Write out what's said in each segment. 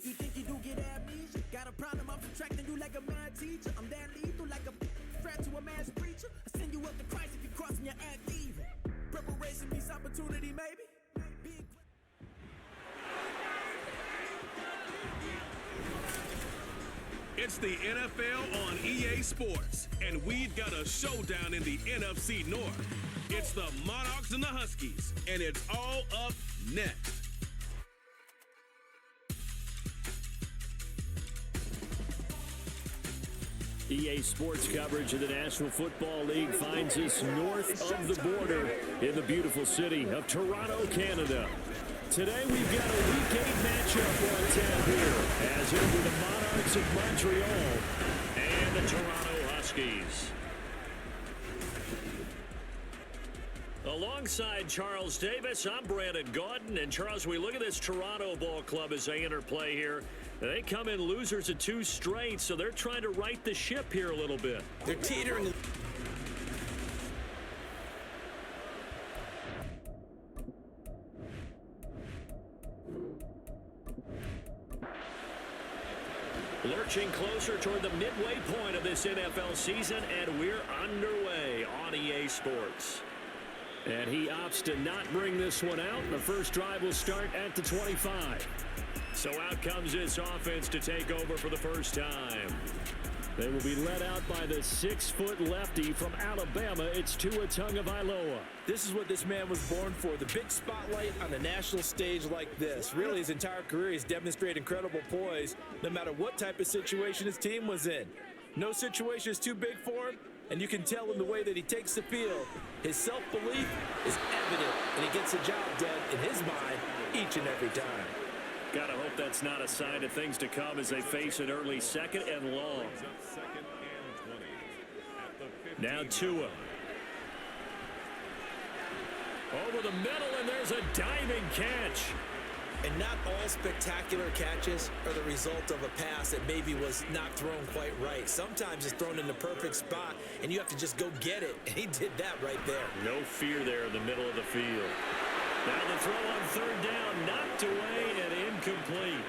If you think you do get amnesia, got a problem, I'm subtracting you like a mad teacher. I'm that lethal like a threat to a mass preacher. I send you up to Christ if you cross me, you act evil. Preparation meets opportunity, maybe. Big... It's the NFL on EA Sports, and we've got a showdown in the NFC North. It's the Monarchs and the Huskies, and it's all up next. EA Sports coverage of the National Football League finds us north of the border in the beautiful city of Toronto, Canada. Today we've got a Week 8 matchup on tap here, as it'll be the Monarchs of Montreal and the Toronto Huskies. Alongside Charles Davis, I'm Brandon Gaudin. And Charles, we look at this Toronto ball club as they enter play here. They come in losers of 2 straight, so they're trying to right the ship here a little bit. They're teetering. Lurching closer toward the midway point of this NFL season, and we're underway on EA Sports. And he opts to not bring this one out. The first drive will start at the 25. So out comes this offense to take over for the first time. They will be led out by the 6-foot lefty from Alabama. It's Tua Tagovailoa. This is what this man was born for, the big spotlight on the national stage like this. Really, his entire career, he's demonstrated incredible poise, no matter what type of situation his team was in. No situation is too big for him, and you can tell in the way that he takes the field. His self-belief is evident, and he gets the job done in his mind each and every time. Gotta hope that's not a sign of things to come as they face an early second and long. Now Tua. Over the middle, and there's a diving catch. And not all spectacular catches are the result of a pass that maybe was not thrown quite right. Sometimes it's thrown in the perfect spot, and you have to just go get it. And he did that right there. No fear there in the middle of the field. Now the throw on third down, knocked away and incomplete.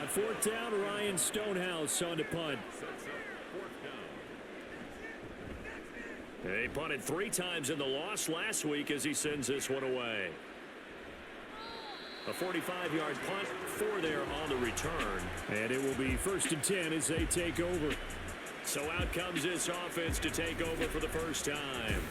On fourth down, Ryan Stonehouse on to punt. He punted 3 times in the loss last week as he sends this one away. A 45-yard punt, 4 there on the return. And it will be 1st and 10 as they take over. So out comes this offense to take over for the first time.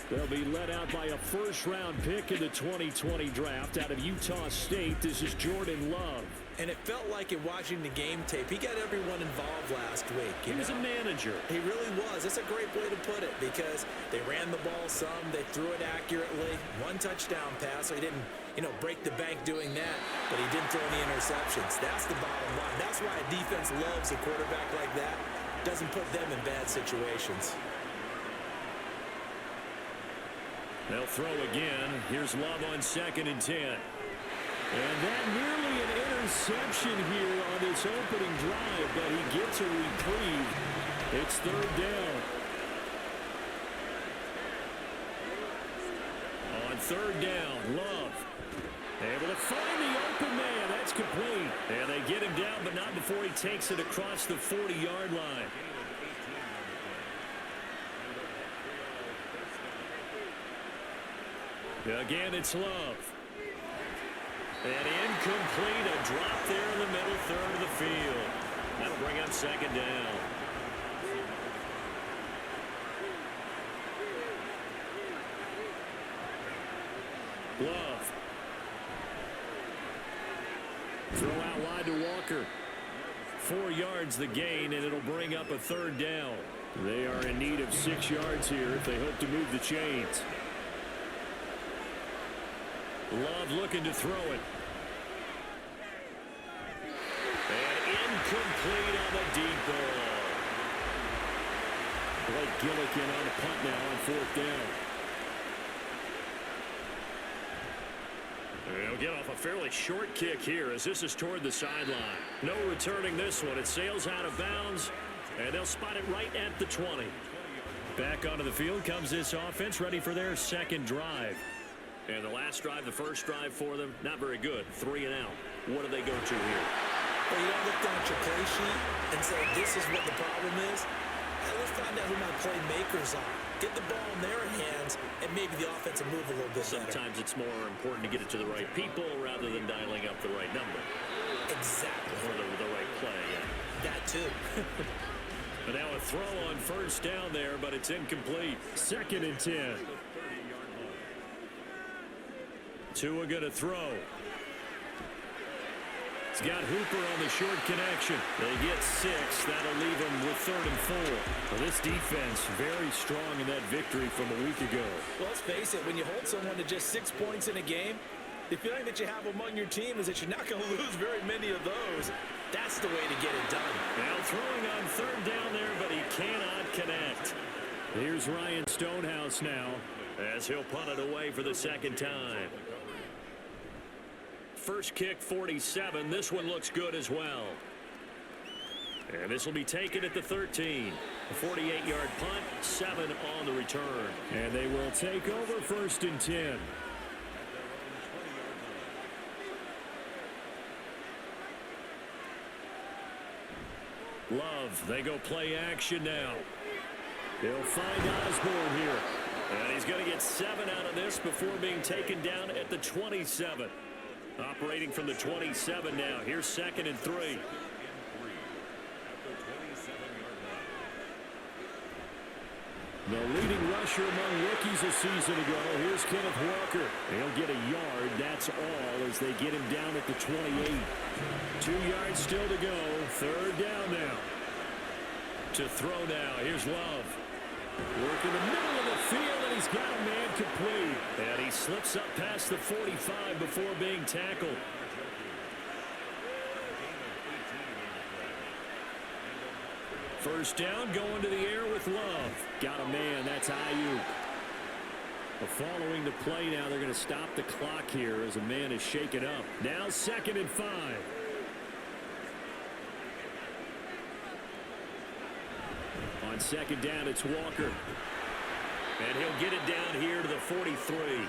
They'll be led out by a first-round pick in the 2020 draft out of Utah State. This is Jordan Love. And it felt like in watching the game tape, he got everyone involved last week. He was a manager. He really was. That's a great way to put it because they ran the ball some, they threw it accurately. 1 touchdown pass, so he didn't, break the bank doing that, but he didn't throw any interceptions. That's the bottom line. That's why a defense loves a quarterback like that. Doesn't put them in bad situations. They'll throw again. Here's Love on 2nd and 10. And that nearly an interception here on this opening drive, but he gets a reprieve. It's 3rd down. On 3rd down, Love able to find the open man. That's complete. And they get him down, but not before he takes it across the 40-yard line. Again, it's Love. And incomplete, a drop there in the middle third of the field. That'll bring up 2nd down. Love. Throw out wide to Walker. 4 yards the gain, and it'll bring up a 3rd down. They are in need of 6 yards here if they hope to move the chains. Love looking to throw it. And incomplete on the deep ball. Blake Gillikin on a punt now on 4th down. They'll get off a fairly short kick here as this is toward the sideline. No returning this one. It sails out of bounds, and they'll spot it right at the 20. Back onto the field comes this offense, ready for their 2nd drive. And the last drive, the first drive for them, not very good. 3 and out. What do they go to here? Well, you don't look down at your play sheet and say, this is what the problem is. Let's find out who my playmakers are. Get the ball in their hands, and maybe the offense will move a little bit better. Sometimes it's more important to get it to the right people rather than dialing up the right number. Exactly. Or the right play, yeah. That too. And now a throw on first down there, but it's incomplete. 2nd and 10. Tua going to throw. He's got Hooper on the short connection. They get 6. That'll leave them with 3rd and 4. Well, this defense very strong in that victory from a week ago. Well, let's face it, when you hold someone to just 6 points in a game, the feeling that you have among your team is that you're not going to lose very many of those. That's the way to get it done. Now throwing on 3rd down there, but he cannot connect. Here's Ryan Stonehouse now as he'll punt it away for the 2nd time. First kick, 47. This one looks good as well. And this will be taken at the 13. A 48-yard punt, 7 on the return. And they will take over 1st and 10. Love, they go play action now. They'll find Osborne here. And he's going to get 7 out of this before being taken down at the 27. Operating from the 27 now. Here's 2nd and 3. The leading rusher among rookies a season ago. Here's Kenneth Walker. He'll get a yard. That's all as they get him down at the 28. 2 yards still to go. 3rd down now. To throw now. Here's Love. Work in the middle of the field, and he's got a man complete. And he slips up past the 45 before being tackled. First down, going to the air with Love. Got a man, that's Ayuk. Following the play now, they're going to stop the clock here as a man is shaken up. Now 2nd and 5. On 2nd down, it's Walker. And he'll get it down here to the 43.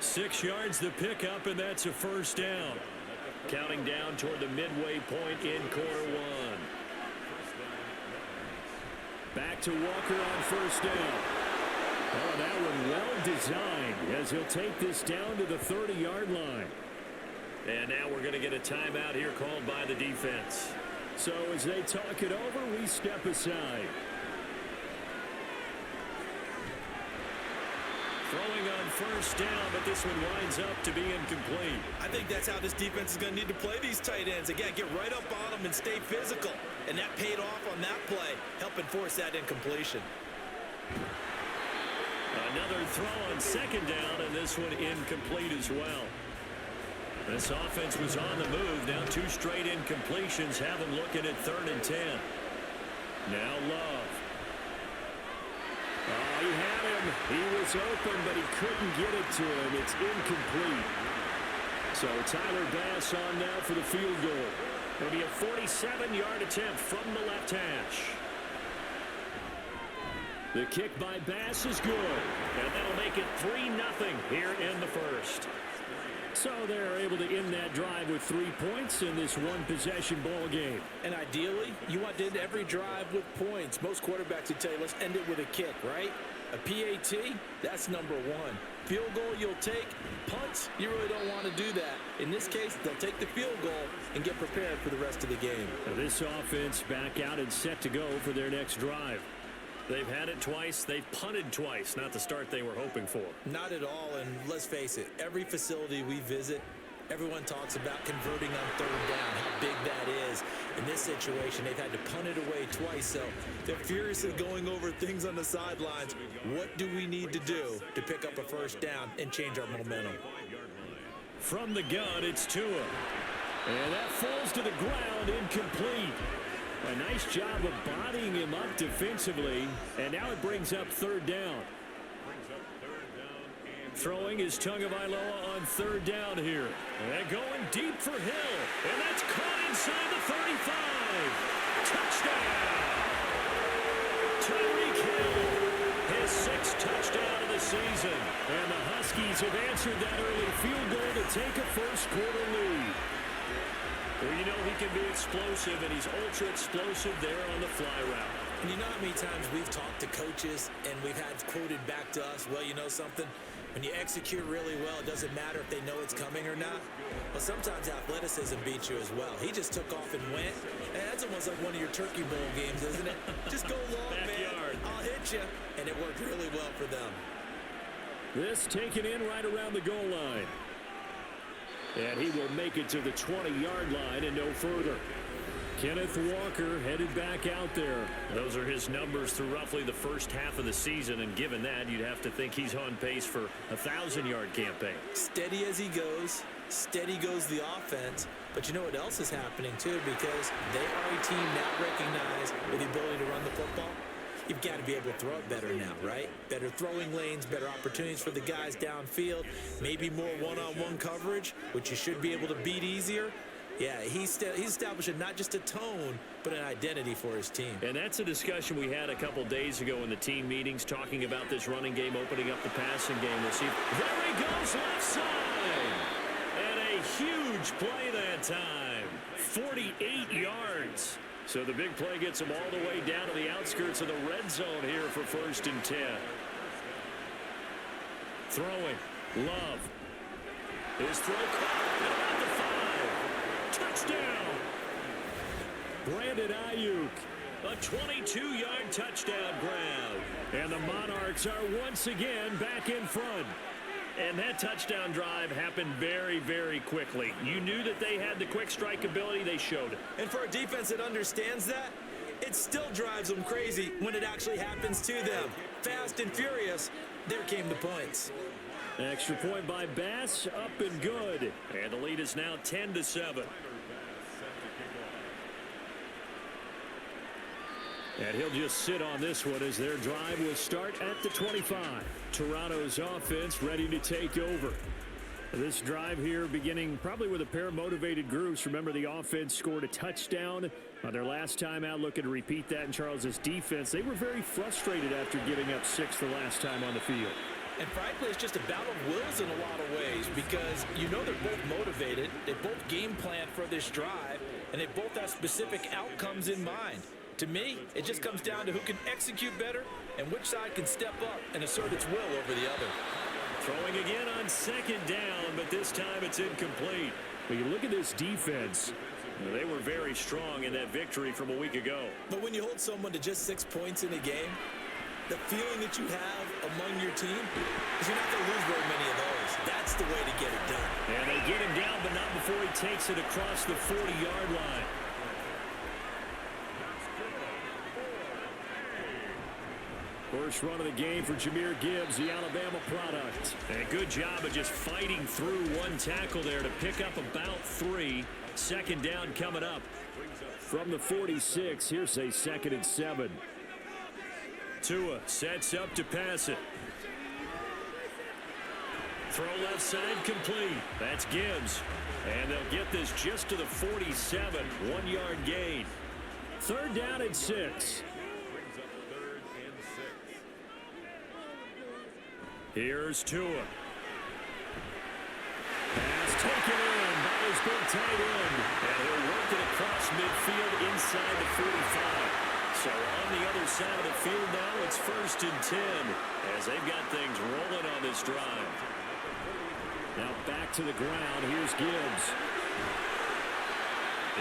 6 yards the pickup, and that's a 1st down. Counting down toward the midway point in quarter 1. Back to Walker on 1st down. Oh, that one well designed as he'll take this down to the 30-yard line. And now we're going to get a timeout here called by the defense. So as they talk it over, we step aside. Throwing on 1st down, but this one winds up to be incomplete. I think that's how this defense is going to need to play these tight ends. Again, get right up on them and stay physical. And that paid off on that play, helping force that incompletion. Another throw on 2nd down, and this one incomplete as well. This offense was on the move. Now 2 straight incompletions have them looking at 3rd and 10. Now Love. Oh, he had him. He was open, but he couldn't get it to him. It's incomplete. So Tyler Bass on now for the field goal. It'll be a 47-yard attempt from the left hash. The kick by Bass is good. And that'll make it 3-0 here in the 1st. So they're able to end that drive with 3 points in this one-possession ball game. And ideally, you want to end every drive with points. Most quarterbacks would tell you, let's end it with a kick, right? A PAT, that's number 1. Field goal you'll take. Punts, you really don't want to do that. In this case, they'll take the field goal and get prepared for the rest of the game. Now this offense back out and set to go for their next drive. They've had it twice. They've punted twice. Not the start they were hoping for. Not at all, and let's face it, every facility we visit, everyone talks about converting on 3rd down, how big that is. In this situation, they've had to punt it away twice, so they're furiously going over things on the sidelines. What do we need to do to pick up a 1st down and change our momentum? From the gun, it's Tua. And that falls to the ground, incomplete. A nice job of bodying him up defensively, and now it brings up 3rd down. Throwing is Tagovailoa on 3rd down here. And going deep for Hill, and that's caught inside the 35. Touchdown! Tyreek Hill, his 6th touchdown of the season. And the Huskies have answered that early field goal to take a 1st quarter lead. Well, you know he can be explosive, and he's ultra explosive there on the fly route. And you know how many times we've talked to coaches and we've had quoted back to us, well, you know something? When you execute really well, it doesn't matter if they know it's coming or not. Well, sometimes athleticism beats you as well. He just took off and went. And that's almost like one of your Turkey Bowl games, isn't it? Just go long, Backyard. man. I'll hit you. And it worked really well for them. This taken in right around the goal line. And he will make it to the 20-yard line and no further. Kenneth Walker headed back out there. Those are his numbers through roughly the first half of the season, and given that, you'd have to think he's on pace for a 1,000-yard campaign. Steady as he goes. Steady goes the offense. But you know what else is happening, too? Because they are a team now recognized with the ability to run the football. You've got to be able to throw it better now, right? Better throwing lanes, better opportunities for the guys downfield, maybe more one-on-one coverage, which you should be able to beat easier. Yeah, he's establishing not just a tone, but an identity for his team. And that's a discussion we had a couple days ago in the team meetings, talking about this running game, opening up the passing game. We'll see. There he goes, left side. And a huge play that time. 48 yards. So the big play gets him all the way down to the outskirts of the red zone here for 1st and 10. Throwing. Love. His throw caught at about the 5. Touchdown. Brandon Ayuk. A 22-yard touchdown grab. And the Monarchs are once again back in front. And that touchdown drive happened very, very quickly. You knew that they had the quick strike ability. They showed it. And for a defense that understands that, it still drives them crazy when it actually happens to them. Fast and furious, there came the points. Extra point by Bass, up and good. And the lead is now 10-7. And he'll just sit on this one as their drive will start at the 25. Toronto's offense ready to take over. This drive here beginning probably with a pair of motivated groups. Remember, the offense scored a touchdown on their last time out. Looking to repeat that in Charles's defense. They were very frustrated after giving up 6 the last time on the field. And frankly, it's just a battle of wills in a lot of ways, because you know they're both motivated. They both game plan for this drive, and they both have specific outcomes in mind. To me, it just comes down to who can execute better and which side can step up and assert its will over the other. Throwing again on 2nd down, but this time it's incomplete. When you look at this defense, they were very strong in that victory from a week ago. But when you hold someone to just 6 points in a game, the feeling that you have among your team is you're not going to lose very many of those. That's the way to get it done. And they get him down, but not before he takes it across the 40-yard line. First run of the game for Jahmyr Gibbs, the Alabama product. And a good job of just fighting through one tackle there to pick up about 3. 2nd down coming up. From the 46, here's a 2nd and 7. Tua sets up to pass it. Throw left side complete. That's Gibbs. And they'll get this just to the 47. 1-yard gain. 3rd down and 6. Here's Tua. Pass taken in by his big tight end. And he'll work it across midfield inside the 45. So on the other side of the field now, it's 1st and 10 as they've got things rolling on this drive. Now back to the ground. Here's Gibbs.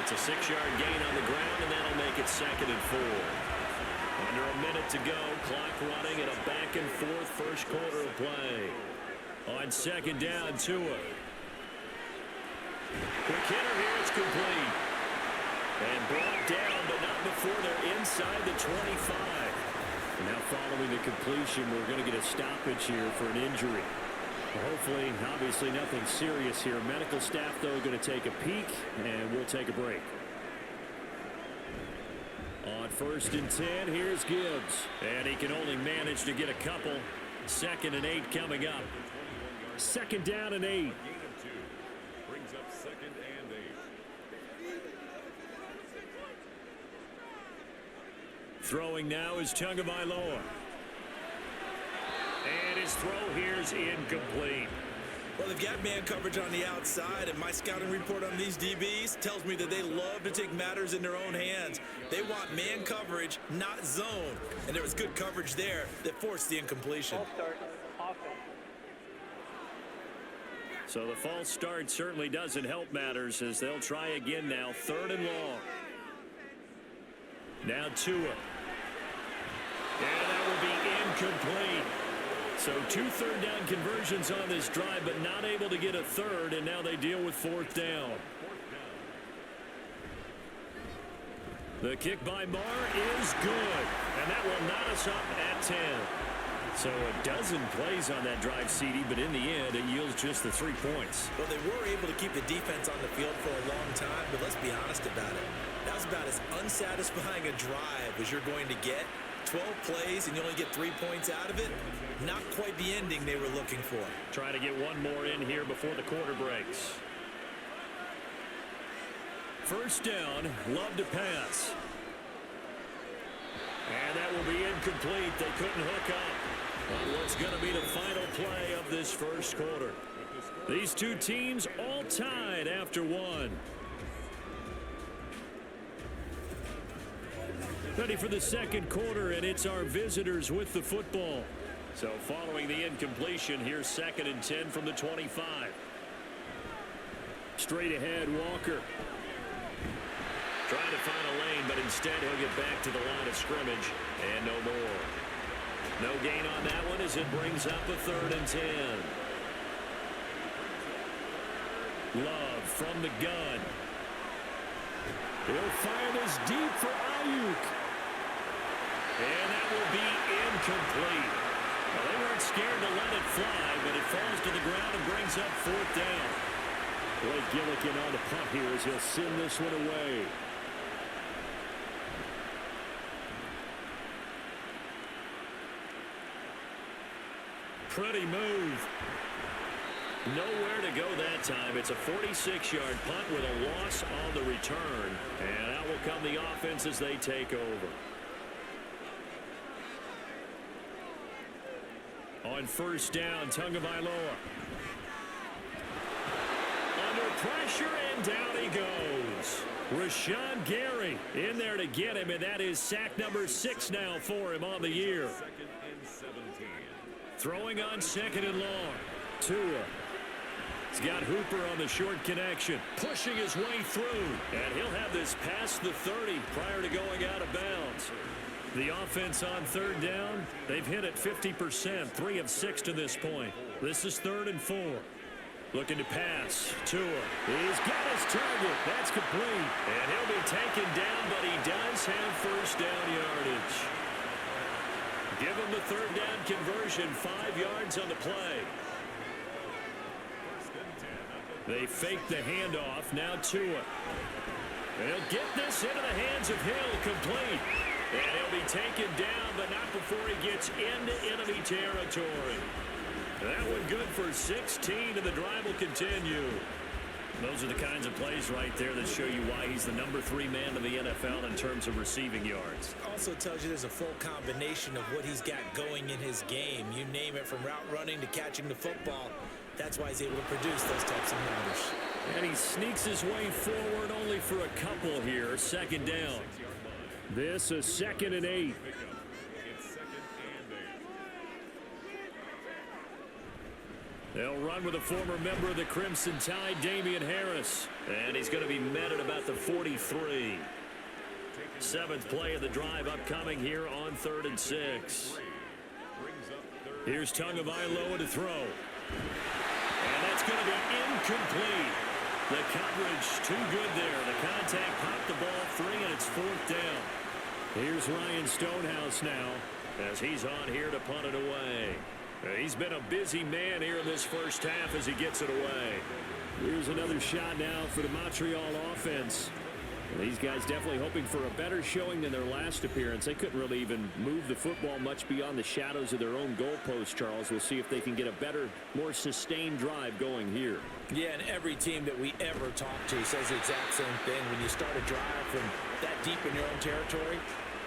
It's a 6-yard gain on the ground, and that'll make it 2nd and 4. Under a minute to go, clock running, and a back-and-forth first quarter of play. On 2nd down, Tua. Quick hitter here, it's complete. And brought down, but not before they're inside the 25. Now following the completion, we're going to get a stoppage here for an injury. Hopefully, obviously nothing serious here. Medical staff, though, going to take a peek, and we'll take a break. On 1st and 10, here's Gibbs. And he can only manage to get a couple. 2nd and 8 coming up. 2nd down and 8. Brings up 2nd and 8. Throwing now is Tagovailoa. And his throw here is incomplete. Well, they've got man coverage on the outside, and my scouting report on these DBs tells me that they love to take matters in their own hands. They want man coverage, not zone. And there was good coverage there that forced the incompletion. False start, offense. So the false start certainly doesn't help matters as they'll try again now. 3rd and long. Now Tua. And that will be incomplete. So 2 third-down conversions on this drive, but not able to get a third, and now they deal with 4th down. The kick by Marr is good, and that will knot us up at 10. So a dozen plays on that drive, CD, but in the end, it yields just the 3 points. Well, they were able to keep the defense on the field for a long time, but let's be honest about it. That was about as unsatisfying a drive as you're going to get. 12 plays and you only get 3 points out of it. Not quite the ending they were looking for. Trying to get one more in here before the quarter breaks. 1st down, Love to pass. And that will be incomplete. They couldn't hook up on what's going to be the final play of this 1st quarter. These 2 teams all tied after 1. Ready for the 2nd quarter, and it's our visitors with the football. So following the incompletion, here's 2nd and 10 from the 25. Straight ahead, Walker. Trying to find a lane, but instead he'll get back to the line of scrimmage, and no more. No gain on that one as it brings up a 3rd and 10. Love from the gun. He'll fire this deep for Ayuk. And that will be incomplete. Well, they weren't scared to let it fly, but it falls to the ground and brings up 4th down. Blake Gillikin on the punt here as he'll send this one away. Pretty move. Nowhere to go that time. It's a 46-yard punt with a loss on the return. And out will come the offense as they take over. On 1st down, Tagovailoa. Under pressure, and down he goes. Rashawn Gary in there to get him, and that is sack number 6 now for him on the year. 2nd and 17. Throwing on 2nd and long. Tua. He's got Hooper on the short connection, pushing his way through, and he'll have this past the 30 prior to going out of bounds. The offense on 3rd down, they've hit it 50%, 3 of 6 to this point. This is 3rd and 4. Looking to pass. Tua. He's got his target. That's complete. And he'll be taken down, but he does have 1st down yardage. Give him the 3rd down conversion, 5 yards on the play. They fake the handoff. Now Tua. They'll get this into the hands of Hill, complete. And he'll be taken down, but not before he gets into enemy territory. That one good for 16, and the drive will continue. Those are the kinds of plays right there that show you why he's the number 3 man in the NFL in terms of receiving yards. Also tells you there's a full combination of what he's got going in his game. You name it, from route running to catching the football. That's why he's able to produce those types of numbers. And he sneaks his way forward only for a couple here. 2nd down. This is 2nd and 8. They'll run with a former member of the Crimson Tide, Damian Harris. And he's going to be met at about the 43. 7th play of the drive upcoming here on 3rd and 6. Here's Tagovailoa to throw. And that's going to be incomplete. The coverage too good there. The contact popped the ball free, and it's 4th down. Here's Ryan Stonehouse now as he's on here to punt it away. He's been a busy man here in this 1st half as he gets it away. Here's another shot now for the Montreal offense. These guys definitely hoping for a better showing than their last appearance. They couldn't really even move the football much beyond the shadows of their own goalpost, Charles. We'll see if they can get a better, more sustained drive going here. Yeah, and every team that we ever talk to says the exact same thing. When you start a drive from that deep in your own territory,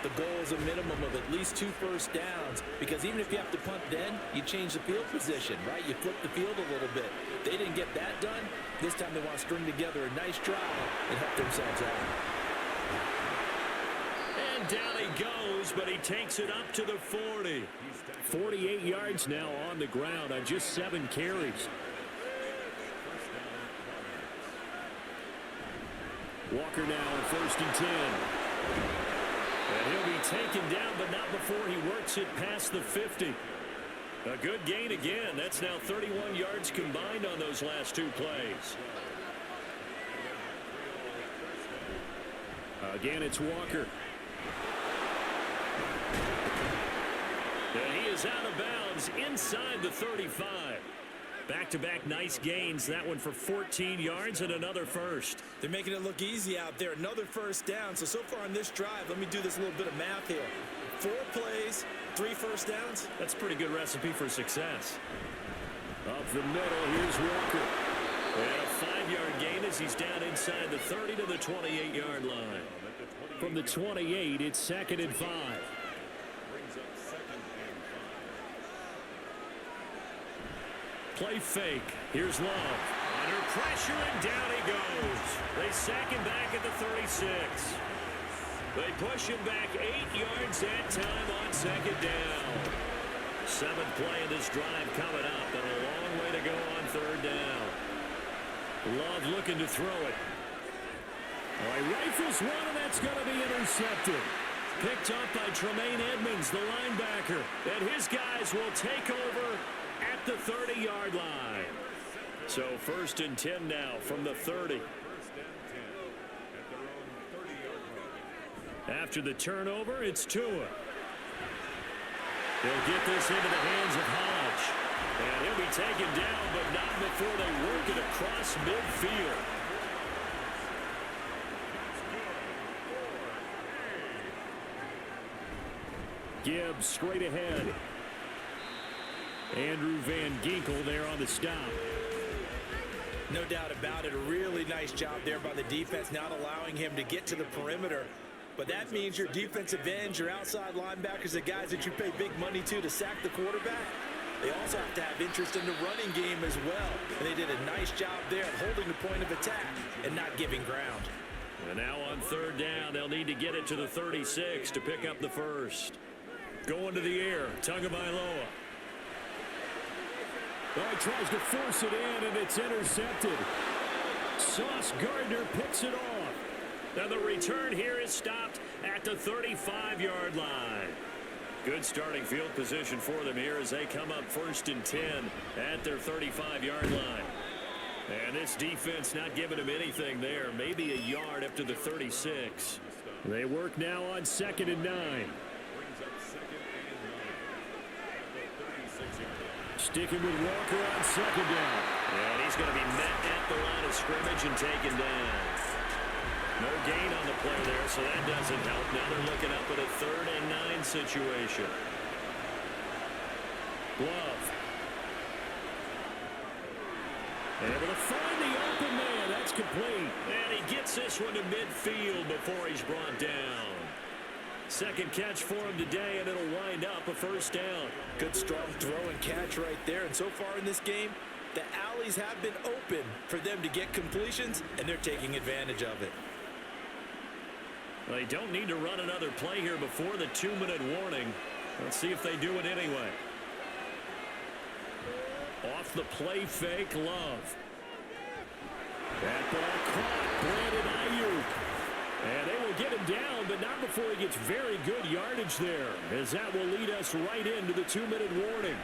the goal is a minimum of at least 2 first downs, because even if you have to punt then, you change the field position, right? You flip the field a little bit. They didn't get that done. This time they want to string together a nice drive and help themselves out. And down he goes, but he takes it up to the 40. 48 yards now on the ground on just 7 carries. Walker now on 1st and 10. And he'll be taken down, but not before he works it past the 50. A good gain again. That's now 31 yards combined on those last 2 plays. Again, it's Walker. And he is out of bounds inside the 35. Back-to-back nice gains. That one for 14 yards and another first. They're making it look easy out there. Another first down. So far on this drive, let me do this little bit of math here. 4 plays, 3 first downs. That's a pretty good recipe for success. Up the middle, here's Walker. And a 5-yard gain as he's down inside the 30 to the 28-yard line. From the 28, it's 2nd and 5. Play fake. Here's Love. Under pressure, and down he goes. They sack him back at the 36. They push him back 8 yards that time on 2nd down. 7th play of this drive coming up, and a long way to go on 3rd down. Love looking to throw it. All right, rifles one, and that's going to be intercepted. Picked up by Tremaine Edmonds, the linebacker. And his guys will take over at the 30-yard line. So 1st and 10 now from the 30. After the turnover, it's Tua. They'll get this into the hands of Hodge. And he'll be taken down, but not before they work it across midfield. Gibbs straight ahead. Andrew Van Ginkel there on the stop. No doubt about it. A really nice job there by the defense, not allowing him to get to the perimeter. But that means your defensive ends, your outside linebackers, the guys that you pay big money to sack the quarterback, they also have to have interest in the running game as well. And they did a nice job there of holding the point of attack and not giving ground. And now on 3rd down, they'll need to get it to the 36 to pick up the first. Going to the air, Tagovailoa. Oh, he tries to force it in, and it's intercepted. Sauce Gardner picks it off. Now the return here is stopped at the 35-yard line. Good starting field position for them here as they come up 1st and 10 at their 35-yard line. And this defense not giving them anything there. Maybe a yard up to the 36. They work now on 2nd and 9. Sticking with Walker on 2nd down. And he's going to be met at the line of scrimmage and taken down. No gain on the play there, so that doesn't help. Now they're looking up at a 3rd and 9 situation. Love. Able to find the open man. That's complete. And he gets this one to midfield before he's brought down. 2nd catch for him today, and it'll wind up a 1st down. Good strong throw and catch right there. And so far in this game, the alleys have been open for them to get completions, and they're taking advantage of it. They don't need to run another play here before the 2-minute warning. Let's see if they do it anyway. Off the play fake, Love. That ball caught. Brandon Ayuk. And they will get him down, but not before he gets very good yardage there, as that will lead us right into the 2-minute warning.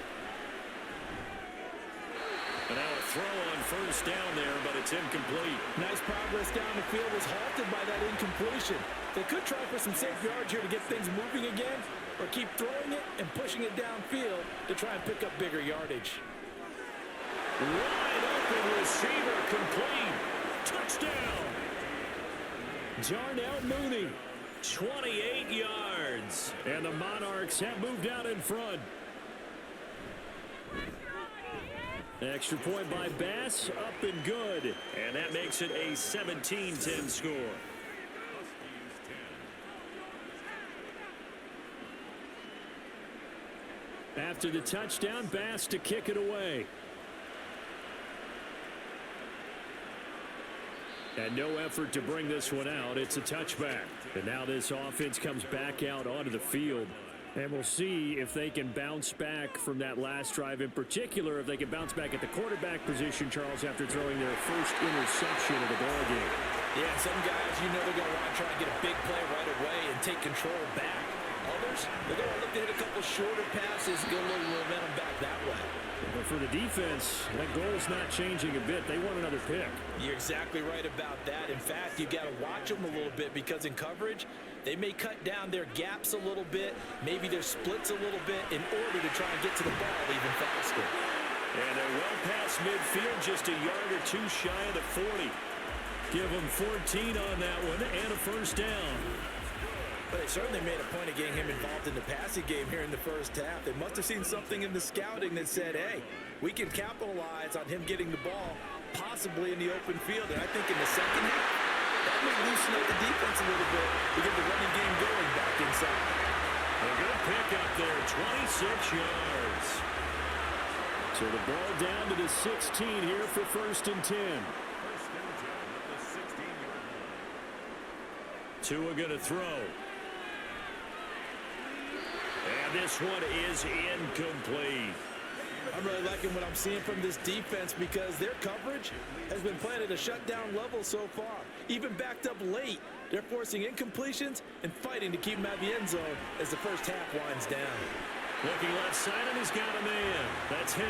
And now a throw on 1st down there, but it's incomplete. Nice progress down the field was halted by that incompletion. They could try for some safe yards here to get things moving again, or keep throwing it and pushing it downfield to try and pick up bigger yardage. Wide open receiver, complete. Touchdown. Darnell Mooney, 28 yards. And the Monarchs have moved out in front. Extra point by Bass, up and good. And that makes it a 17-10 score. After the touchdown, Bass to kick it away. And no effort to bring this one out. It's a touchback. And now this offense comes back out onto the field. And we'll see if they can bounce back from that last drive. In particular, if they can bounce back at the quarterback position, Charles, after throwing their first interception of the ball game. Yeah, some guys, you know they're going to want to try and get a big play right away and take control back. Others, they're going to look to hit a couple shorter passes, get a little momentum back that way. But for the defense, that goal's not changing a bit. They want another pick. You're exactly right about that. In fact, you got to watch them a little bit because in coverage, they may cut down their gaps a little bit, maybe their splits a little bit in order to try and get to the ball even faster. And they're well past midfield, just a yard or two shy of the 40. Give them 14 on that one and a first down. But they certainly made a point of getting him involved in the passing game here in the first half. They must have seen something in the scouting that said, hey, we can capitalize on him getting the ball, possibly in the open field. And I think in the second half, that may loosen up the defense a little bit to get the running game going back inside. A good pick up there, 26 yards. So the ball down to the 16 here for 1st and 10. Tua going to throw. And this one is incomplete. I'm really liking what I'm seeing from this defense because their coverage has been playing at a shutdown level so far. Even backed up late, they're forcing incompletions and fighting to keep them out of the end zone as the first half winds down. Looking left side, and he's got a man. That's Hill.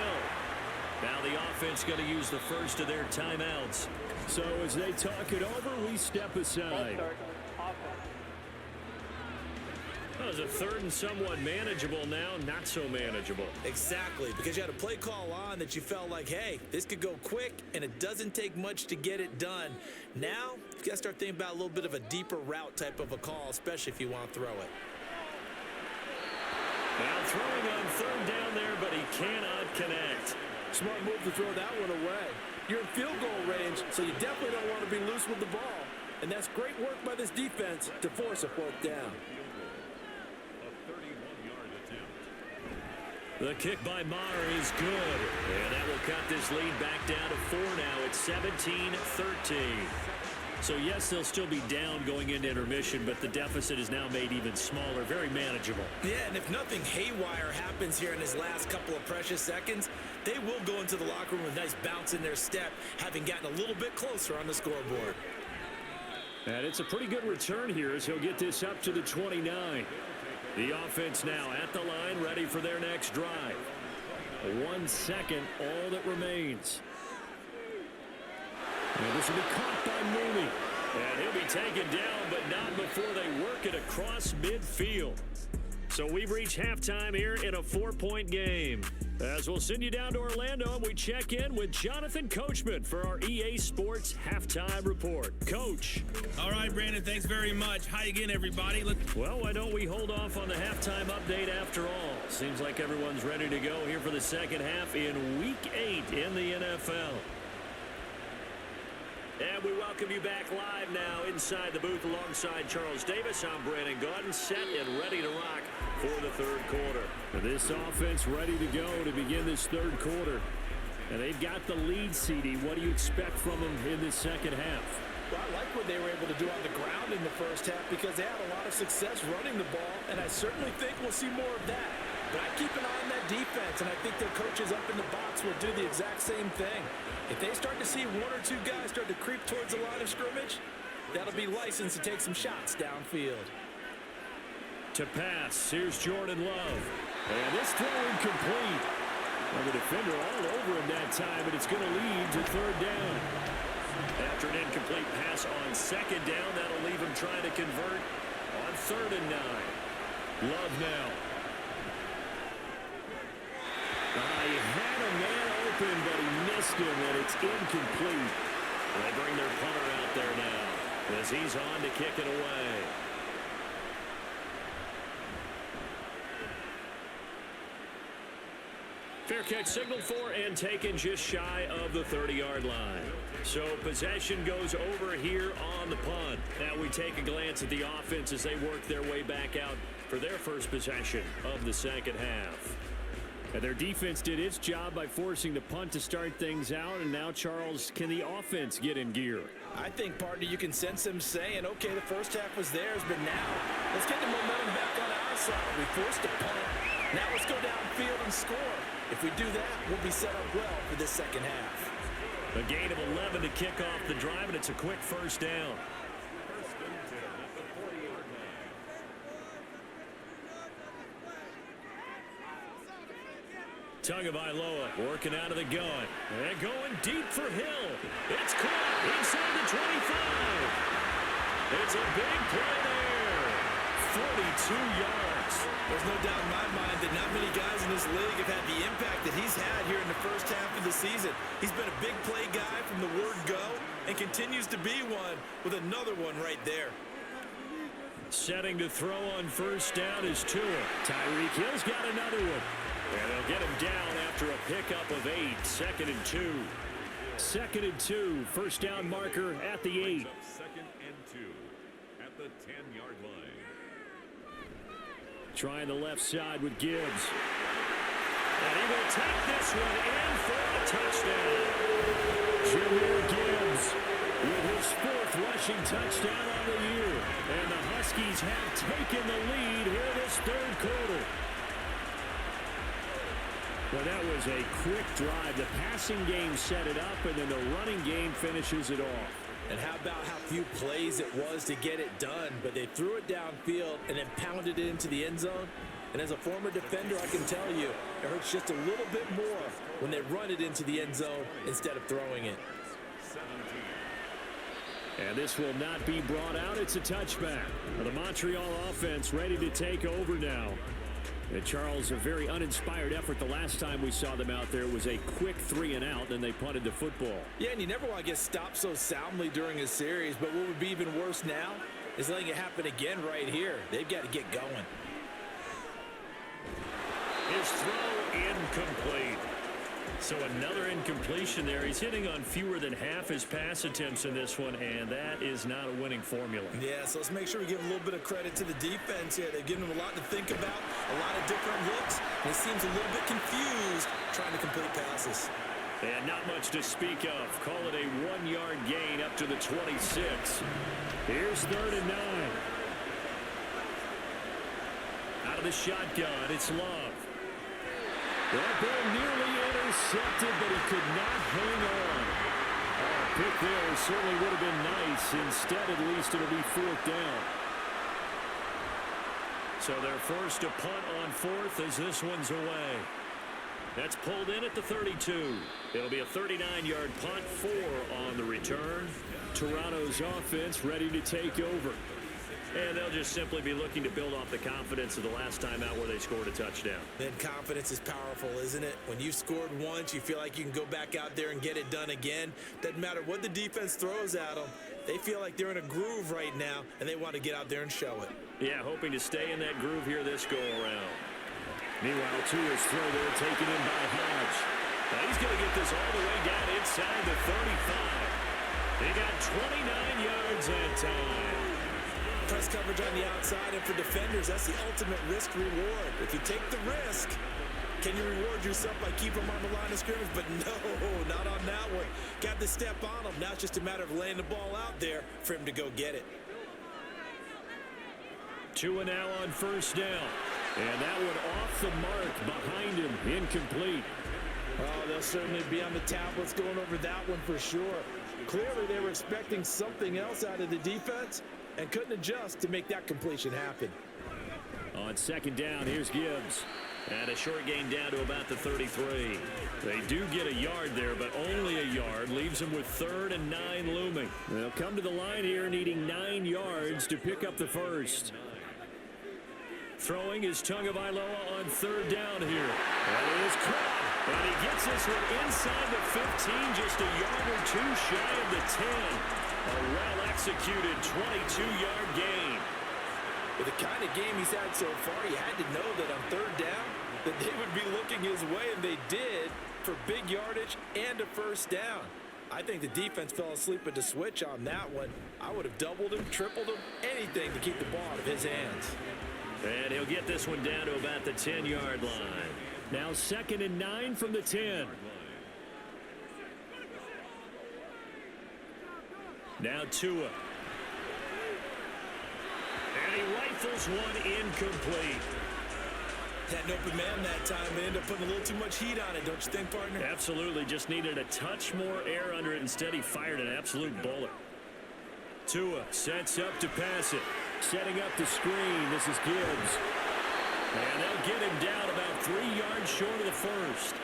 Now the offense going to use the first of their timeouts. So as they talk it over, we step aside. That was a 3rd and somewhat manageable now, not so manageable. Exactly, because you had a play call on that you felt like, hey, this could go quick, and it doesn't take much to get it done. Now, you got to start thinking about a little bit of a deeper route type of a call, especially if you want to throw it. Now throwing on 3rd down there, but he cannot connect. Smart move to throw that one away. You're in field goal range, so you definitely don't want to be loose with the ball. And that's great work by this defense to force a 4th down. The kick by Maher is good. And that will cut this lead back down to 4 now. It's 17-13. So, yes, they'll still be down going into intermission, but the deficit is now made even smaller, very manageable. Yeah, and if nothing haywire happens here in his last couple of precious seconds, they will go into the locker room with a nice bounce in their step, having gotten a little bit closer on the scoreboard. And it's a pretty good return here as he'll get this up to the 29. The offense now at the line, ready for their next drive. 1 second, all that remains. And this will be caught by Mooney. And he'll be taken down, but not before they work it across midfield. So we've reached halftime here in a 4-point game. As we'll send you down to Orlando, and we check in with Jonathan Coachman for our EA Sports Halftime Report. Coach. All right, Brandon, thanks very much. Hi again, everybody. Well, why don't we hold off on the halftime update after all? Seems like everyone's ready to go here for the second half in Week 8 in the NFL. And we welcome you back live now inside the booth alongside Charles Davis. I'm Brandon Gaudin, set and ready to rock for the 3rd quarter. This offense ready to go to begin this 3rd quarter. And they've got the lead, CD. What do you expect from them in this second half? Well, I like what they were able to do on the ground in the first half because they had a lot of success running the ball, and I certainly think we'll see more of that. But I keep an eye on that defense, and I think their coaches up in the box will do the exact same thing. If they start to see 1 or 2 guys start to creep towards the line of scrimmage, that'll be licensed to take some shots downfield. To pass, here's Jordan Love. And this throw incomplete. Well, the defender all over him that time, but it's going to lead to 3rd down. After an incomplete pass on 2nd down, that'll leave him trying to convert on 3rd and 9. Love now. He had a man open, but he missed him, and it's incomplete. They bring their punter out there now as he's on to kick it away. Fair catch signaled for and taken just shy of the 30-yard line. So possession goes over here on the punt. Now we take a glance at the offense as they work their way back out for their first possession of the second half. And their defense did its job by forcing the punt to start things out, and now, Charles, can the offense get in gear? I think, partner, you can sense them saying, okay, the first half was theirs, but now let's get the momentum back on our side. We forced a punt. Now let's go downfield and score. If we do that, we'll be set up well for this second half. A gain of 11 to kick off the drive, and it's a quick first down. Tagovailoa working out of the gun. And going deep for Hill. It's caught inside the 25. It's a big play there. 42 yards. There's no doubt in my mind that not many guys in this league have had the impact that he's had here in the first half of the season. He's been a big play guy from the word go and continues to be one with another one right there. Setting to throw on first down is Tua. Tyreek Hill's got another one. And they'll get him down after a pickup of 8. 2nd and 2. 2nd and 2. First down marker at the 8. 2nd and 2 at the 10-yard line. Trying the left side with Gibbs. And he will take this one in for a touchdown. Jahmyr Gibbs with his 4th rushing touchdown on the year. And the Huskies have taken the lead here this 3rd quarter. Well, that was a quick drive. The passing game set it up, and then the running game finishes it off. And how about how few plays it was to get it done, but they threw it downfield and then pounded it into the end zone. And as a former defender, I can tell you, it hurts just a little bit more when they run it into the end zone instead of throwing it. And this will not be brought out. It's a touchback. The Montreal offense ready to take over now. And Charles, a very uninspired effort the last time we saw them out there. It was a quick 3 and out, and they punted the football. Yeah, and you never want to get stopped so soundly during a series, but what would be even worse now is letting it happen again right here. They've got to get going. His throw incomplete. So another incompletion there. He's hitting on fewer than half his pass attempts in this one, and that is not a winning formula. Yeah, so let's make sure we give a little bit of credit to the defense here. They've given him a lot to think about, a lot of different looks, and he seems a little bit confused trying to complete passes. And not much to speak of. Call it a 1-yard gain up to the 26. Here's 3rd and 9. Out of the shotgun, it's Love. That ball nearly intercepted, but he could not hang on. A pick there certainly would have been nice. Instead, at least, it'll be 4th down. So they're forced to punt on 4th as this one's away. That's pulled in at the 32. It'll be a 39-yard punt, 4 on the return. Toronto's offense ready to take over. And they'll just simply be looking to build off the confidence of the last time out where they scored a touchdown. Then confidence is powerful, isn't it? When you've scored once, you feel like you can go back out there and get it done again. Doesn't matter what the defense throws at them. They feel like they're in a groove right now, and they want to get out there and show it. Yeah, hoping to stay in that groove here this go-around. Meanwhile, Tua's throw there taken in by Hodge. Now he's going to get this all the way down inside the 35. They got 29 yards that time. Press coverage on the outside, and for defenders, that's the ultimate risk-reward. If you take the risk, can you reward yourself by keeping them on the line of scrimmage? But no, not on that one. Got to step on him. Now it's just a matter of laying the ball out there for him to go get it. Tua now on first down. And that one off the mark behind him, incomplete. Oh, they'll certainly be on the tablets going over that one for sure. Clearly, they were expecting something else out of the defense and couldn't adjust to make that completion happen. On 2nd down, here's Gibbs. And a short gain down to about the 33. They do get a yard there, but only a yard. Leaves them with 3rd and 9 looming. They'll come to the line here needing 9 yards to pick up the first. Throwing is Tagovailoa on 3rd down here. That is caught. And he gets this one inside the 15, just a yard or 2 shy of the 10. A well-executed 22-yard gain. With the kind of game he's had so far, you had to know that on 3rd down, that they would be looking his way, and they did, for big yardage and a first down. I think the defense fell asleep at the switch on that one. I would have doubled him, tripled him, anything to keep the ball out of his hands. And he'll get this one down to about the 10-yard line. Now 2nd and 9 from the 10. Now Tua. And he rifles one incomplete. Had an open man that time, but ended up putting a little too much heat on it, don't you think, partner? Absolutely. Just needed a touch more air under it. Instead, he fired an absolute bullet. Tua sets up to pass it. Setting up the screen. This is Gibbs. And they'll get him down about 3 yards short of the first.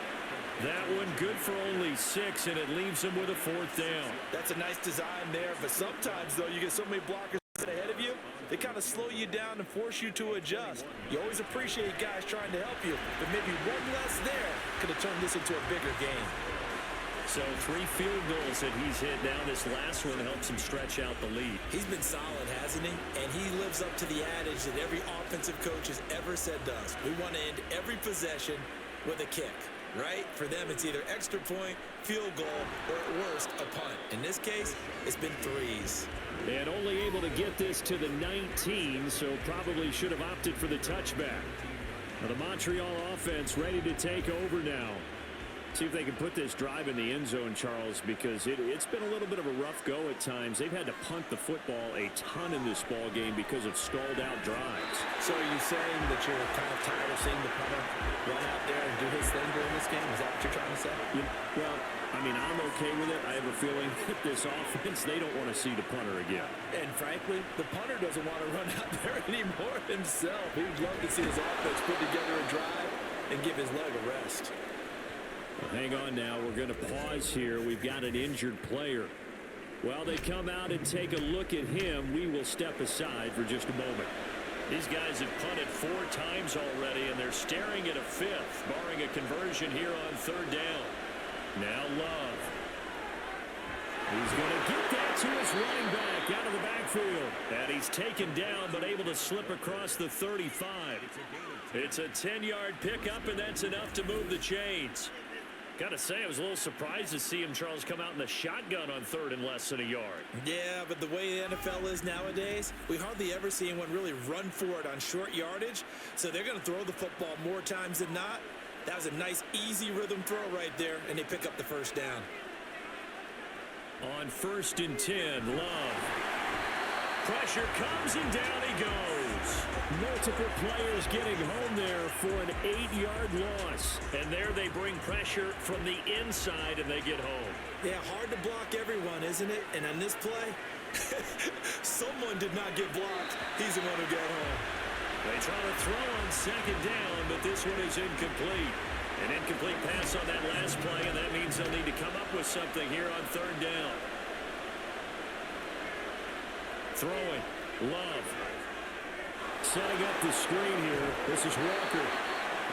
That one good for only 6, and it leaves him with a 4th down. That's a nice design there, but sometimes, though, you get so many blockers ahead of you, they kind of slow you down and force you to adjust. You always appreciate guys trying to help you, but maybe one less there could have turned this into a bigger game. So 3 field goals that he's hit now. This last one helps him stretch out the lead. He's been solid, hasn't he? And he lives up to the adage that every offensive coach has ever said to us. We want to end every possession with a kick, right? For them, it's either extra point, field goal, or at worst, a punt. In this case, it's been 3s. And only able to get this to the 19, so probably should have opted for the touchback. Now the Montreal offense ready to take over now. See if they can put this drive in the end zone, Charles, because it's been a little bit of a rough go at times. They've had to punt the football a ton in this ball game because of stalled out drives. So are you saying that you're kind of tired of seeing the punter run out there and do his thing during this game? Is that what you're trying to say? Well, I mean, I'm okay with it. I have a feeling that this offense, they don't want to see the punter again. And frankly, the punter doesn't want to run out there anymore himself. He'd love to see his offense put together a drive and give his leg a rest. Well, hang on now. We're going to pause here. We've got an injured player. While they come out and take a look at him, we will step aside for just a moment. These guys have punted 4 times already, and they're staring at a 5th, barring a conversion here on 3rd down. Now Love. He's going to get that to his running back out of the backfield. And he's taken down, but able to slip across the 35. It's a 10-yard pickup, and that's enough to move the chains. Got to say, I was a little surprised to see him, Charles, come out in the shotgun on 3rd and less than a yard. Yeah, but the way the NFL is nowadays, we hardly ever see anyone really run for it on short yardage. So they're going to throw the football more times than not. That was a nice, easy rhythm throw right there, and they pick up the 1st down. On 1st and 10, Love. Pressure comes, and down he goes. Multiple players getting home there for an 8-yard loss. And there they bring pressure from the inside, and they get home. Yeah, hard to block everyone, isn't it? And on this play, someone did not get blocked. He's the one who got home. They try to throw on 2nd down, but this one is incomplete. An incomplete pass on that last play, and that means they'll need to come up with something here on 3rd down. Throwing. Love. Setting up the screen here. This is Walker.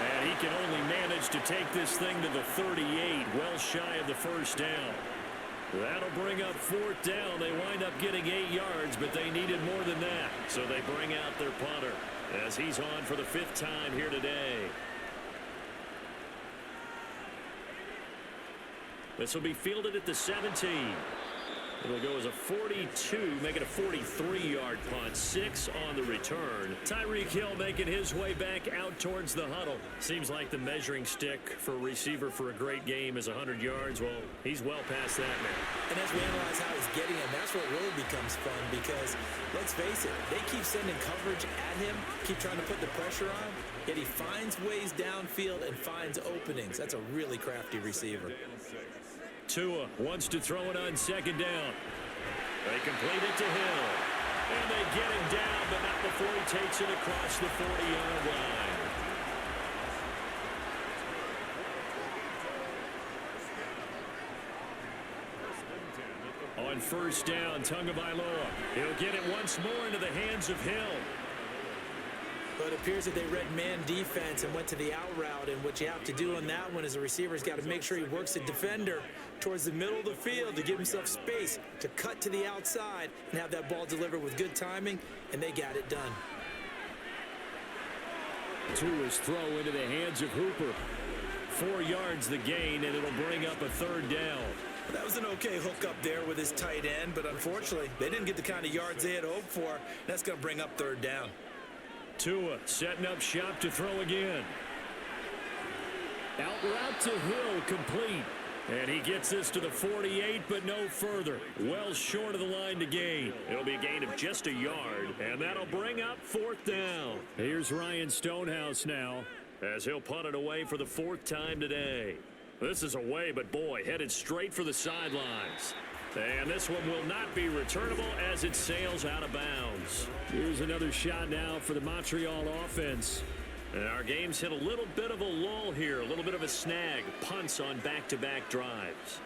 And he can only manage to take this thing to the 38, well shy of the 1st down. That'll bring up 4th down. They wind up getting 8 yards, but they needed more than that. So they bring out their punter as he's on for the 5th time here today. This will be fielded at the 17. It'll go as a 42, make it a 43-yard punt, 6 on the return. Tyreek Hill making his way back out towards the huddle. Seems like the measuring stick for a receiver for a great game is 100 yards. Well, he's well past that now. And as we analyze how he's getting him, that's what really becomes fun because, let's face it, they keep sending coverage at him, keep trying to put the pressure on, yet he finds ways downfield and finds openings. That's a really crafty receiver. Tua wants to throw it on 2nd down. They complete it to Hill. And they get him down, but not before he takes it across the 40-yard line. On 1st down, Tagovailoa. He'll get it once more into the hands of Hill. But it appears that they read man defense and went to the out route, and what you have to do on that one is the receiver's got to make sure he works the defender towards the middle of the field to give himself space to cut to the outside and have that ball delivered with good timing, and they got it done. Tua's throw into the hands of Hooper. 4 yards the gain, and it'll bring up a 3rd down. That was an okay hook up there with his tight end, but unfortunately, they didn't get the kind of yards they had hoped for. That's going to bring up 3rd down. Tua setting up shop to throw again. Out route to Hill, complete. And he gets this to the 48, but no further. Well short of the line to gain. It'll be a gain of just a yard, and that'll bring up 4th down. Here's Ryan Stonehouse now, as he'll punt it away for the 4th time today. This is away, but boy, headed straight for the sidelines. And this one will not be returnable as it sails out of bounds. Here's another shot now for the Montreal offense. And our game's hit a little bit of a lull here, a little bit of a snag. Punts on back-to-back drives.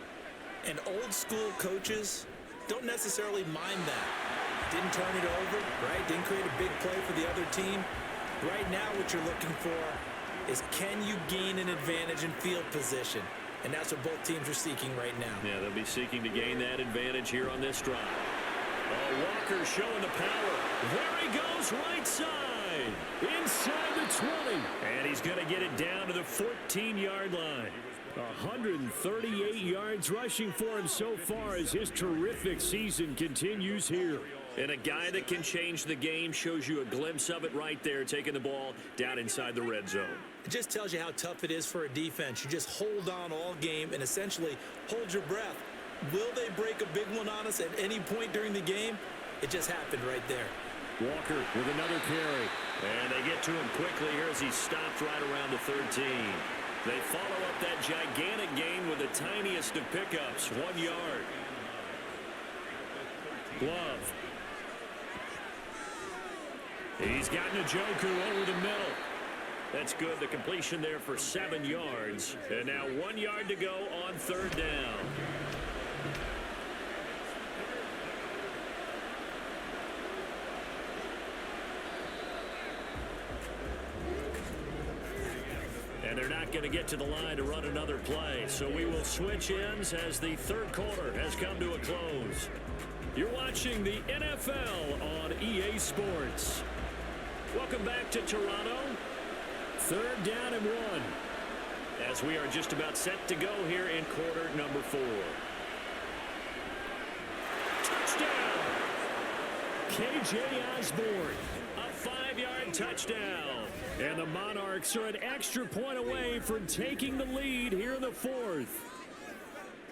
And old school coaches don't necessarily mind that. Didn't turn it over, right? Didn't create a big play for the other team. Right now what you're looking for is, can you gain an advantage in field position? And that's what both teams are seeking right now. Yeah, they'll be seeking to gain that advantage here on this drive. Oh, Walker showing the power. There he goes, right side. Inside the 20. And he's going to get it down to the 14-yard line. 138 yards rushing for him so far as his terrific season continues here. And a guy that can change the game, shows you a glimpse of it right there, taking the ball down inside the red zone. It just tells you how tough it is for a defense. You just hold on all game and essentially hold your breath. Will they break a big one on us at any point during the game? It just happened right there. Walker with another carry. And they get to him quickly here as he stopped right around the 13. They follow up that gigantic gain with the tiniest of pickups, 1 yard. Glove. He's got Njoku over the middle. That's good. The completion there for 7 yards. And now 1 yard to go on 3rd down. And they're not going to get to the line to run another play. So we will switch ends as the 3rd quarter has come to a close. You're watching the NFL on EA Sports. Welcome back to Toronto. 3rd down and 1. As we are just about set to go here in quarter number 4. Touchdown! KJ Osborne. A 5-yard touchdown. And the Monarchs are an extra point away from taking the lead here in the 4th.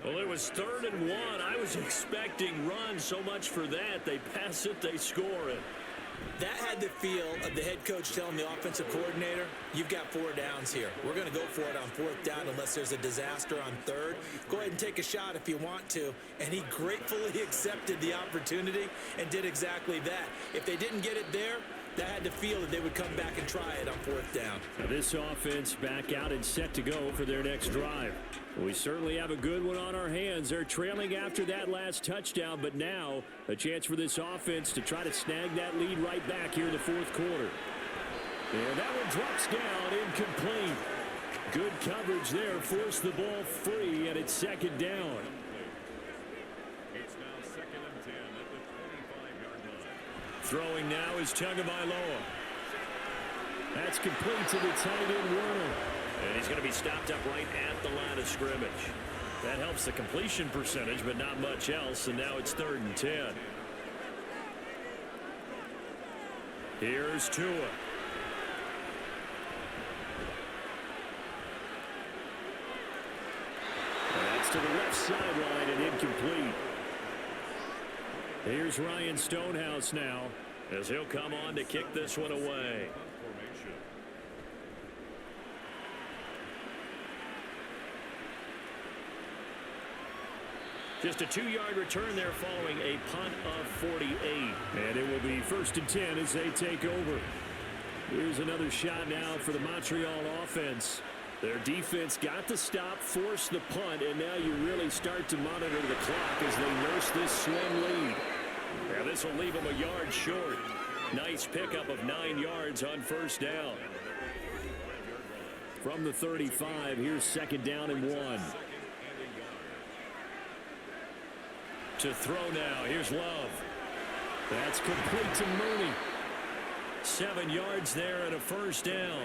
Well, it was 3rd and 1. I was expecting runs, so much for that. They pass it, they score it. That had the feel of the head coach telling the offensive coordinator, you've got 4 downs here. We're going to go for it on 4th down unless there's a disaster on 3rd. Go ahead and take a shot if you want to. And he gratefully accepted the opportunity and did exactly that. If they didn't get it there, that had the feel that they would come back and try it on 4th down. Now this offense back out and set to go for their next drive. We certainly have a good one on our hands. They're trailing after that last touchdown, but now a chance for this offense to try to snag that lead right back here in the 4th quarter. And that one drops down, incomplete. Good coverage there, forced the ball free, and it's 2nd down. It's now 2nd and 10 at the 25-yard line. Throwing now is Tagovailoa. That's complete to the tight end, Werner. And he's going to be stopped up right at the line of scrimmage. That helps the completion percentage, but not much else, and now it's 3rd and 10. Here's Tua. That's to the left sideline and incomplete. Here's Ryan Stonehouse now, as he'll come on to kick this one away. Just a 2-yard return there following a punt of 48. And it will be 1st and 10 as they take over. Here's another shot now for the Montreal offense. Their defense got the stop, forced the punt, and now you really start to monitor the clock as they nurse this slim lead. Now this will leave them a yard short. Nice pickup of 9 yards on 1st down. From the 35, here's 2nd down and 1. To throw now, here's Love. That's complete to Mooney. 7 yards there and a 1st down.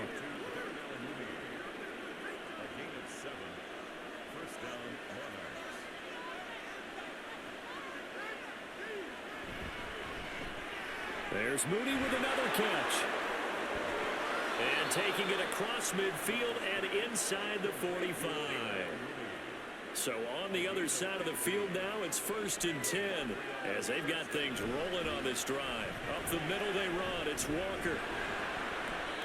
There's Mooney with another catch. And taking it across midfield and inside the 45. So on the other side of the field now, it's 1st and 10 as they've got things rolling on this drive. Up the middle they run. It's Walker.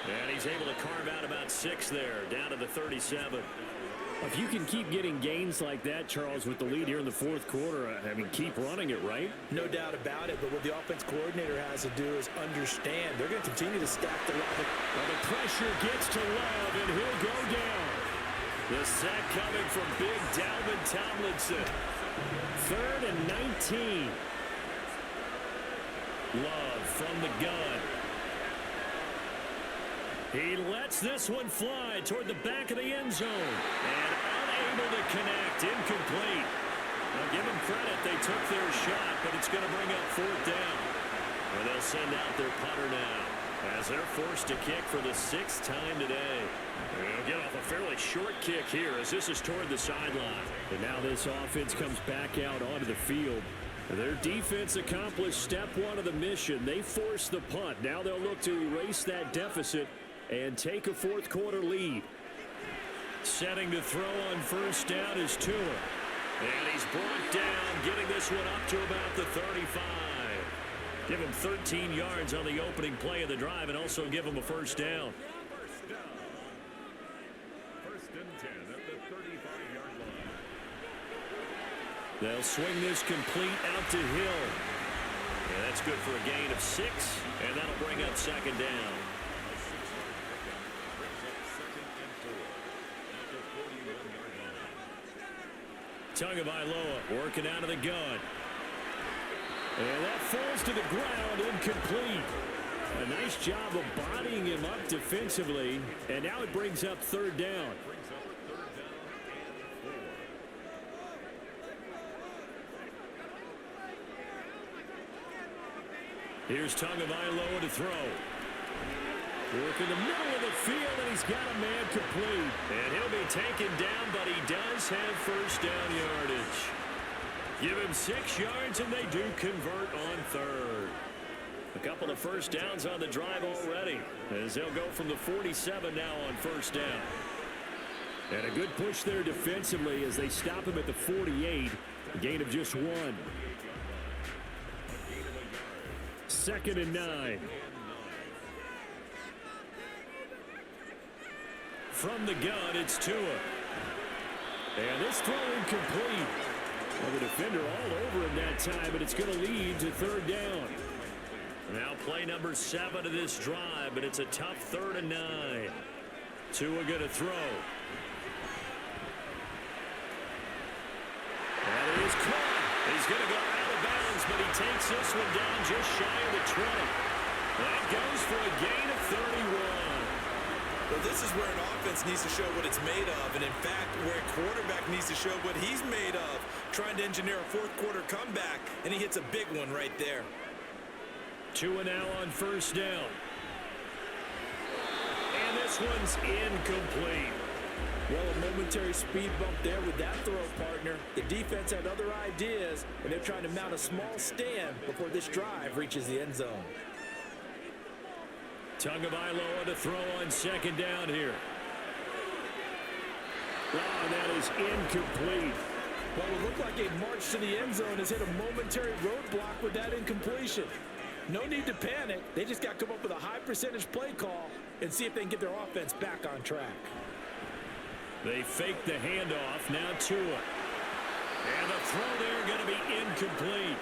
And he's able to carve out about 6 there, down to the 37. If you can keep getting gains like that, Charles, with the lead here in the 4th quarter, I mean, keep running it, right? No doubt about it, but what the offense coordinator has to do is understand they're going to continue to stack the line. Well, the pressure gets to Love, and he'll go down. The sack coming from big Dalvin Tomlinson. 3rd and 19. Love from the gun. He lets this one fly toward the back of the end zone. And unable to connect. Incomplete. Now, give them credit. They took their shot, but it's going to bring up 4th down. And they'll send out their punter now as they're forced to kick for the 6th time today. They'll get off a fairly short kick here as this is toward the sideline. And now this offense comes back out onto the field. Their defense accomplished step 1 of the mission. They forced the punt. Now they'll look to erase that deficit and take a 4th quarter lead. Setting to throw on 1st down is Tua. And he's brought down, getting this one up to about the 35. Give him 13 yards on the opening play of the drive and also give him a 1st down. 1st and 10 at the 35-yard line. They'll swing this complete out to Hill. And that's good for a gain of 6, and that'll bring up 2nd down. Tagovailoa working out of the gun. And that falls to the ground, incomplete. A nice job of bodying him up defensively. And now it brings up 3rd down. Here's Tagovailoa to throw. Work in the middle of the field, and he's got a man complete. And he'll be taken down, but he does have 1st down yardage. Give him 6 yards, and they do convert on 3rd. A couple of 1st downs on the drive already, as they'll go from the 47 now on 1st down. And a good push there defensively as they stop him at the 48. A gain of just 1. 2nd and 9. From the gun, it's Tua. And this throw incomplete. Well, the defender all over him that time, but it's going to lead to 3rd down. Now play number 7 of this drive, but it's a tough 3rd and 9. Tua going to throw. That is caught. He's going to go out of bounds, but he takes this one down just shy of the 20. That goes for a gain of 31. Well, this is where an offense needs to show what it's made of, and in fact, where a quarterback needs to show what he's made of, trying to engineer a 4th quarter comeback, and he hits a big one right there. Tua now on 1st down. And this one's incomplete. Well, a momentary speed bump there with that throw, partner. The defense had other ideas, and they're trying to mount a small stand before this drive reaches the end zone. Tagovailoa to throw on 2nd down here. Oh, that is incomplete. Well, it looked like a march to the end zone has hit a momentary roadblock with that incompletion. No need to panic. They just got to come up with a high percentage play call and see if they can get their offense back on track. They fake the handoff. Now Tua. And the throw there going to be incomplete.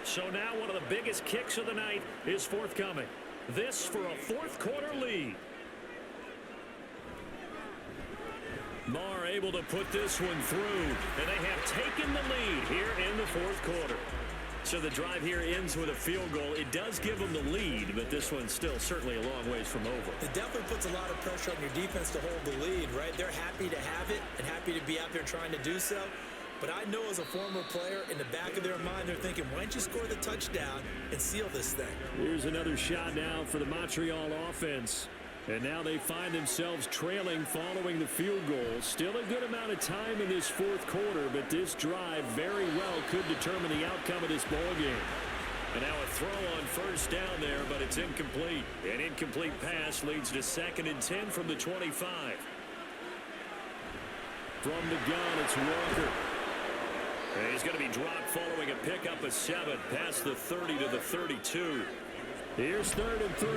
So now one of the biggest kicks of the night is forthcoming. This for a 4th quarter lead. Marr able to put this one through, and they have taken the lead here in the 4th quarter. So the drive here ends with a field goal. It does give them the lead, but this one's still certainly a long ways from over. It definitely puts a lot of pressure on your defense to hold the lead, right? They're happy to have it and happy to be out there trying to do so. But I know as a former player, in the back of their mind, they're thinking, why don't you score the touchdown and seal this thing? Here's another shot now for the Montreal offense. And now they find themselves trailing following the field goal. Still a good amount of time in this 4th quarter, but this drive very well could determine the outcome of this ballgame. And now a throw on first down there, but it's incomplete. An incomplete pass leads to 2nd and 10 from the 25. From the gun, it's Walker. And he's going to be dropped following a pickup of 7 past the 30 to the 32. Here's 3rd and 3.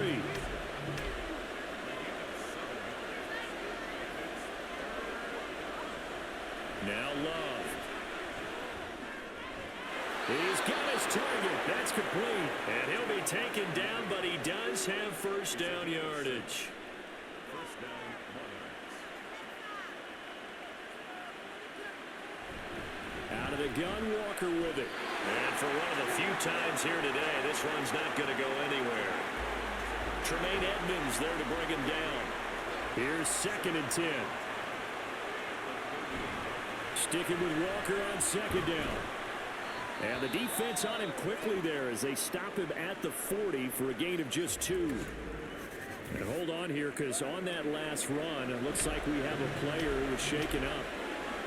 Now Love. He's got his target. That's complete. And he'll be taken down, but he does have first down yardage. Out of the gun, Walker with it. And for one of the few times here today, this one's not going to go anywhere. Tremaine Edmonds there to bring him down. Here's 2nd and 10. Sticking with Walker on 2nd down. And the defense on him quickly there as they stop him at the 40 for a gain of just 2. And hold on here, because on that last run, it looks like we have a player who was shaken up.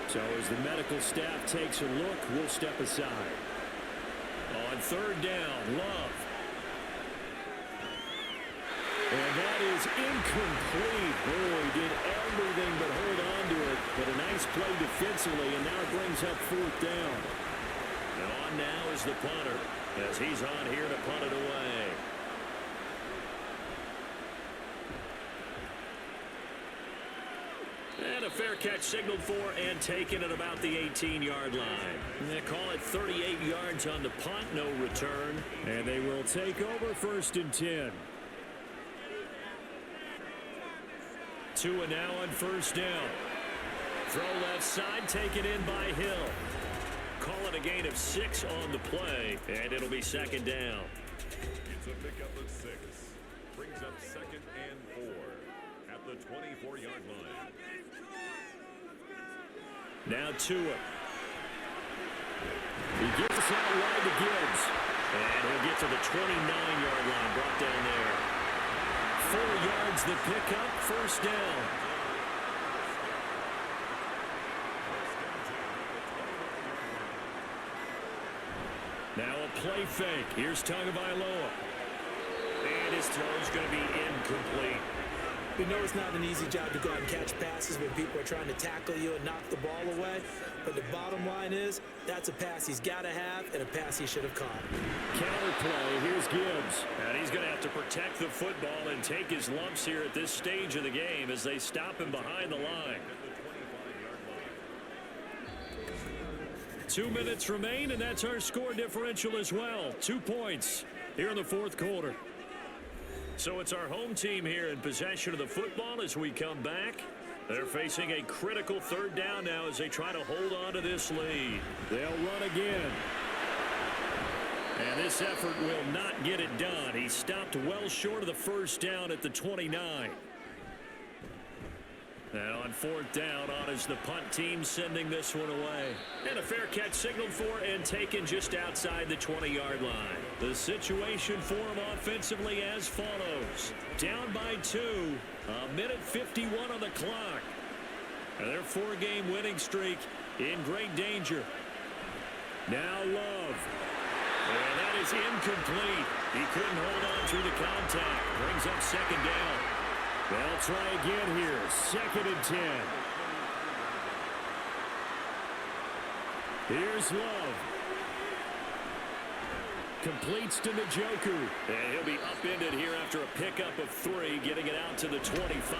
So as the medical staff takes a look, we'll step aside. On 3rd down, Love. And that is incomplete. Boy, did everything but hold on to it. But a nice play defensively, and now it brings up 4th down. And on now is the punter, as he's on here to punt it away. And a fair catch signaled for and taken at about the 18-yard line. And they call it 38 yards on the punt, no return. And they will take over 1st and 10. 2 and now on 1st down. Throw left side, taken in by Hill. Call it a gain of 6 on the play, and it'll be 2nd down. It's a pickup of 6. Brings up 2nd and 4 at the 24-yard line. Now Tua. He gets us out wide to Gibbs. And he'll get to the 29-yard line, brought down there. 4 yards the pickup, 1st down. Now a play fake. Here's Tagovailoa. And his throw's going to be incomplete. We know it's not an easy job to go out and catch passes when people are trying to tackle you and knock the ball away. But the bottom line is, that's a pass he's got to have and a pass he should have caught. Counter play. Here's Gibbs. And he's going to have to protect the football and take his lumps here at this stage of the game as they stop him behind the line. 2 minutes remain, and that's our score differential as well. 2 points here in the 4th quarter. So it's our home team here in possession of the football as we come back. They're facing a critical 3rd down now as they try to hold on to this lead. They'll run again. And this effort will not get it done. He stopped well short of the 1st down at the 29. And on 4th down, on is the punt team sending this one away. And a fair catch signaled for and taken just outside the 20-yard line. The situation for him offensively as follows. Down by 2, 1:51 on the clock. And their 4-game winning streak in great danger. Now Love. And that is incomplete. He couldn't hold on through the contact. Brings up 2nd down. They'll try again here. 2nd and 10. Here's Love. Completes to Njoku. And he'll be upended here after a pickup of 3, getting it out to the 25.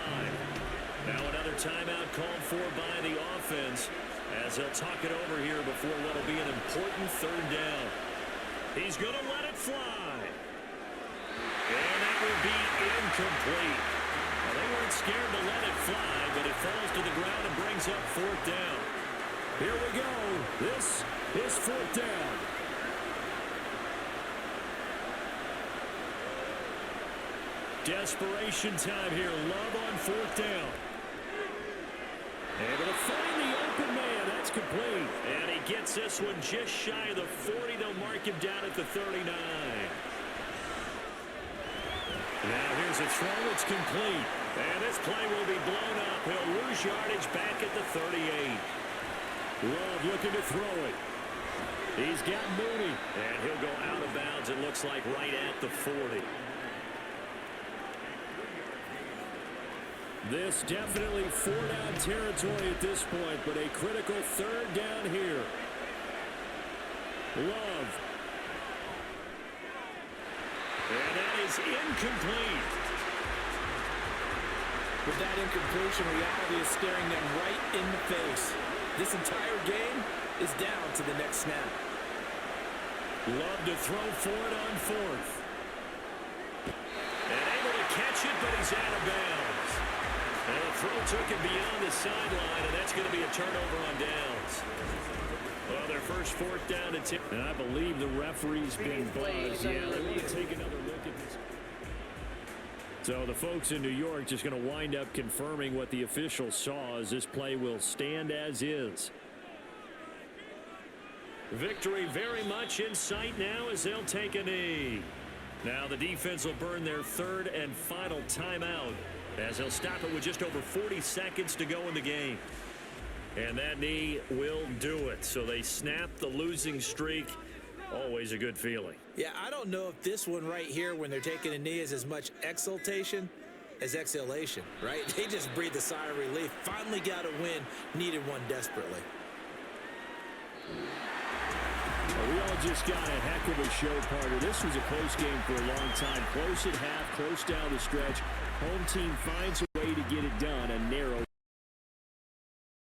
Now another timeout called for by the offense as they'll talk it over here before what will be an important 3rd down. He's going to let it fly. And that will be incomplete. Well, they weren't scared to let it fly, but it falls to the ground and brings up 4th down. Here we go. This is 4th down. Desperation time here. Love on 4th down. Able to find the open man. That's complete. And he gets this one just shy of the 40. They'll mark him down at the 39. Now here's a throw. It's complete. And this play will be blown up. He'll lose yardage back at the 38. Love looking to throw it. He's got Mooney. And he'll go out of bounds, it looks like, right at the 40. This definitely 4-down territory at this point, but a critical 3rd down here. Love. And that is incomplete. With that incompletion, reality is staring them right in the face. This entire game is down to the next snap. Love to throw for it on 4th. And able to catch it, but he's out of bounds. And the throw took him beyond the sideline, and that's going to be a turnover on downs. Well, their first 4th down attempt. And I believe the referee's been buzzed. Yeah, they want to take another look at this. So the folks in New York just going to wind up confirming what the official saw, as this play will stand as is. Victory very much in sight now as they'll take a knee. Now the defense will burn their 3rd and final timeout, as they'll stop it with just over 40 seconds to go in the game. And that knee will do it. So they snap the losing streak. Always a good feeling. Yeah, I don't know if this one right here, when they're taking a knee, is as much exultation as exhalation, right? They just breathed a sigh of relief. Finally got a win. Needed one desperately. Well, we all just got a heck of a show, partner. This was a close game for a long time. Close at half, close down the stretch. Home team finds a way to get it done. A narrow